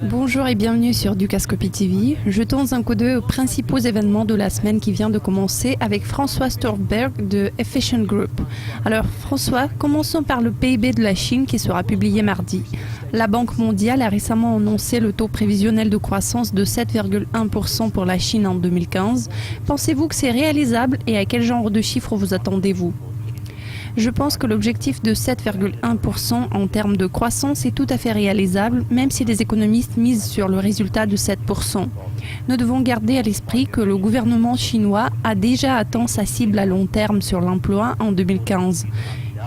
Bonjour et bienvenue sur Dukascopy TV. Jetons un coup d'œil aux principaux événements de la semaine qui vient de commencer avec François Storberg de Efficient Group. Alors François, commençons par le PIB de la Chine qui sera publié mardi. La Banque mondiale a récemment annoncé le taux prévisionnel de croissance de 7,1% pour la Chine en 2015. Pensez-vous que c'est réalisable et à quel genre de chiffres vous attendez-vous ? Je pense que l'objectif de 7,1% en termes de croissance est tout à fait réalisable, même si les économistes misent sur le résultat de 7%. Nous devons garder à l'esprit que le gouvernement chinois a déjà atteint sa cible à long terme sur l'emploi en 2015.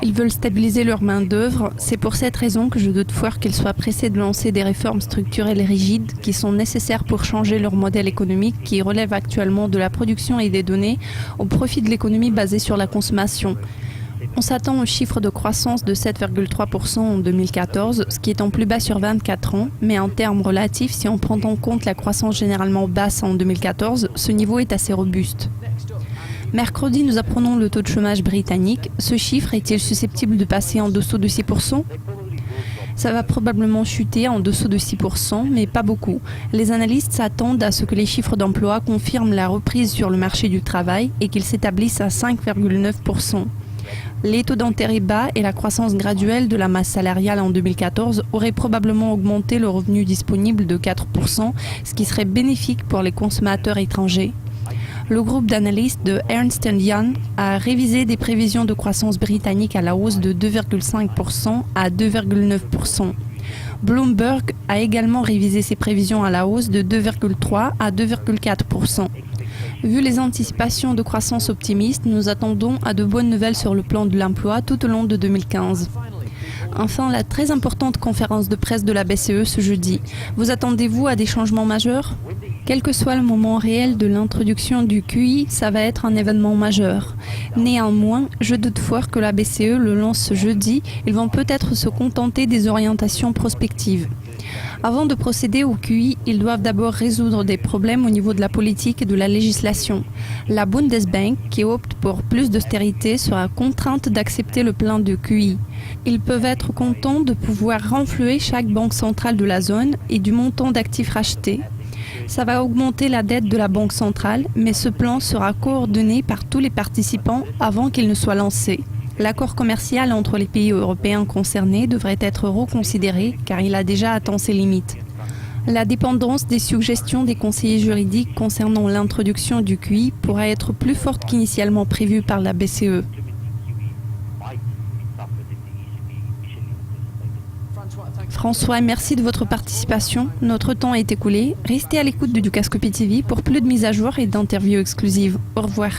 Ils veulent stabiliser leur main-d'œuvre. C'est pour cette raison que je doute fort qu'ils soient pressés de lancer des réformes structurelles rigides qui sont nécessaires pour changer leur modèle économique qui relève actuellement de la production et des données au profit de l'économie basée sur la consommation. On s'attend au chiffre de croissance de 7,3% en 2014, ce qui est en plus bas sur 24 ans, mais en termes relatifs, si on prend en compte la croissance généralement basse en 2014, ce niveau est assez robuste. Mercredi, nous apprenons le taux de chômage britannique. Ce chiffre est-il susceptible de passer en dessous de 6%? Ça va probablement chuter en dessous de 6%, mais pas beaucoup. Les analystes s'attendent à ce que les chiffres d'emploi confirment la reprise sur le marché du travail et qu'ils s'établissent à 5,9%. Les taux d'intérêt bas et la croissance graduelle de la masse salariale en 2014 auraient probablement augmenté le revenu disponible de 4%, ce qui serait bénéfique pour les consommateurs étrangers. Le groupe d'analystes de Ernst & Young a révisé des prévisions de croissance britannique à la hausse de 2,5% à 2,9%. Bloomberg a également révisé ses prévisions à la hausse de 2,3% à 2,4%. Vu les anticipations de croissance optimistes, nous attendons à de bonnes nouvelles sur le plan de l'emploi tout au long de 2015. Enfin, la très importante conférence de presse de la BCE ce jeudi. Vous attendez-vous à des changements majeurs ? Quel que soit le moment réel de l'introduction du QI, ça va être un événement majeur. Néanmoins, je doute fort que la BCE le lance ce jeudi. Ils vont peut-être se contenter des orientations prospectives. Avant de procéder au QI, ils doivent d'abord résoudre des problèmes au niveau de la politique et de la législation. La Bundesbank, qui opte pour plus d'austérité, sera contrainte d'accepter le plan de QI. Ils peuvent être contents de pouvoir renflouer chaque banque centrale de la zone et du montant d'actifs rachetés. Ça va augmenter la dette de la Banque centrale, mais ce plan sera coordonné par tous les participants avant qu'il ne soit lancé. L'accord commercial entre les pays européens concernés devrait être reconsidéré car il a déjà atteint ses limites. La dépendance des suggestions des conseillers juridiques concernant l'introduction du QI pourra être plus forte qu'initialement prévu par la BCE. François, merci de votre participation. Notre temps est écoulé. Restez à l'écoute de Dukascopy TV pour plus de mises à jour et d'interviews exclusives. Au revoir.